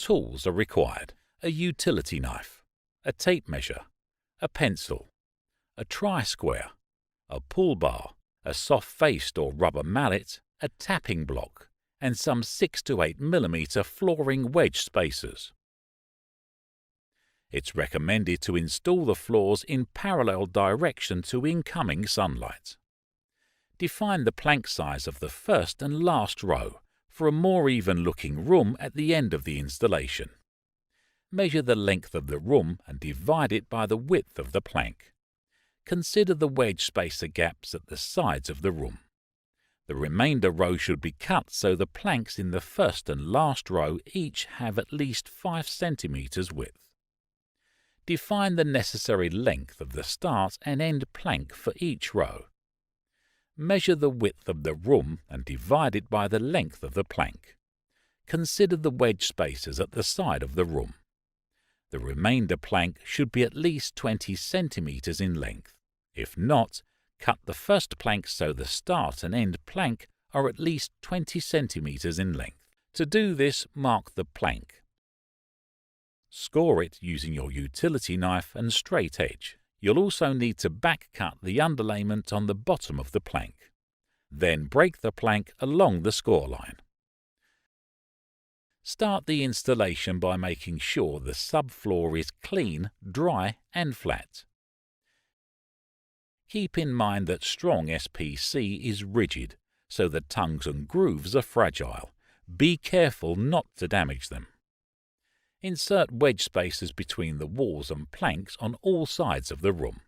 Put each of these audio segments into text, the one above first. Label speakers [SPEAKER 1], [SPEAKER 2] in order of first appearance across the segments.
[SPEAKER 1] tools are required: a utility knife, a tape measure, a pencil, a tri-square, a pull bar, a soft-faced or rubber mallet, a tapping block, and some 6 to 8 mm flooring wedge spacers. It's recommended to install the floors in parallel direction to incoming sunlight. Define the plank size of the first and last row for a more even-looking room at the end of the installation. Measure the length of the room and divide it by the width of the plank. Consider the wedge spacer gaps at the sides of the room. The remainder row should be cut so the planks in the first and last row each have at least 5 cm width. Define the necessary length of the start and end plank for each row. Measure the width of the room and divide it by the length of the plank. Consider the wedge spacers at the side of the room. The remainder plank should be at least 20 cm in length. If not, cut the first plank so the start and end plank are at least 20 cm in length. To do this, mark the plank. Score it using your utility knife and straight edge. You'll also need to back cut the underlayment on the bottom of the plank. Then break the plank along the score line. Start the installation by making sure the subfloor is clean, dry and flat. Keep in mind that strong SPC is rigid, so the tongues and grooves are fragile. Be careful not to damage them. Insert wedge spacers between the walls and planks on all sides of the room.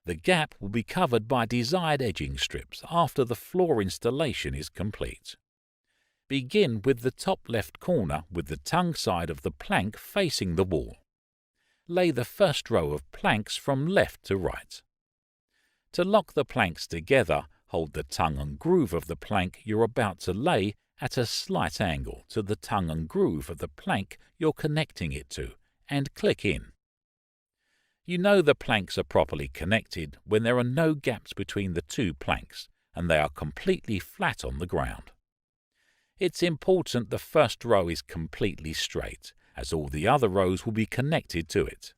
[SPEAKER 1] The gap will be covered by desired edging strips after the floor installation is complete. Begin with the top left corner with the tongue side of the plank facing the wall. Lay the first row of planks from left to right. To lock the planks together, hold the tongue and groove of the plank you're about to lay at a slight angle to the tongue and groove of the plank you're connecting it to, and click in. You know the planks are properly connected when there are no gaps between the two planks and they are completely flat on the ground. It's important the first row is completely straight, as all the other rows will be connected to it.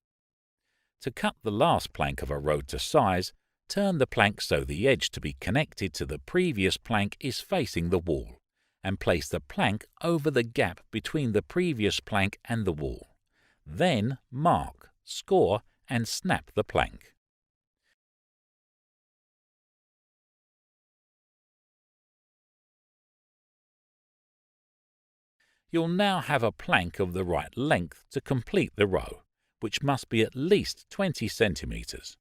[SPEAKER 1] To cut the last plank of a row to size, turn the plank so the edge to be connected to the previous plank is facing the wall, and place the plank over the gap between the previous plank and the wall. Then mark, score, and snap the plank. You'll now have a plank of the right length to complete the row, which must be at least 20 cm.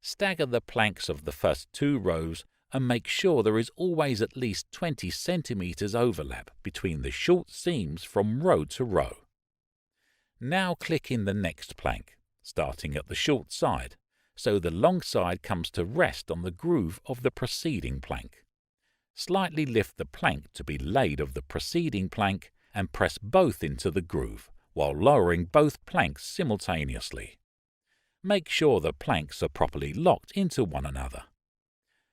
[SPEAKER 1] Stagger the planks of the first 2 rows and make sure there is always at least 20 cm overlap between the short seams from row to row. Now click in the next plank, starting at the short side, so the long side comes to rest on the groove of the preceding plank. Slightly lift the plank to be laid of the preceding plank and press both into the groove, while lowering both planks simultaneously. Make sure the planks are properly locked into one another.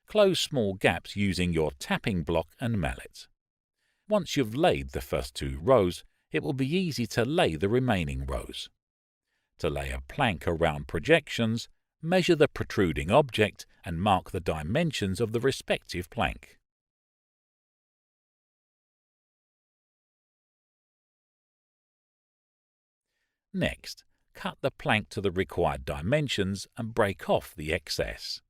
[SPEAKER 1] Close small gaps using your tapping block and mallet. Once you've laid the first 2 rows, it will be easy to lay the remaining rows. To lay a plank around projections, measure the protruding object and mark the dimensions of the respective plank. Next, cut the plank to the required dimensions and break off the excess.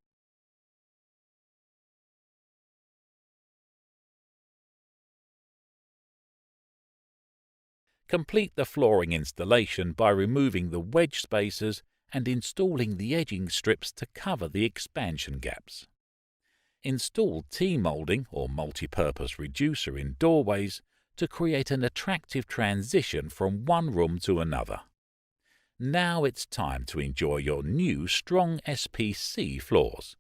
[SPEAKER 1] Complete the flooring installation by removing the wedge spacers and installing the edging strips to cover the expansion gaps. Install T-molding or multi-purpose reducer in doorways to create an attractive transition from one room to another. Now it's time to enjoy your new strong SPC floors.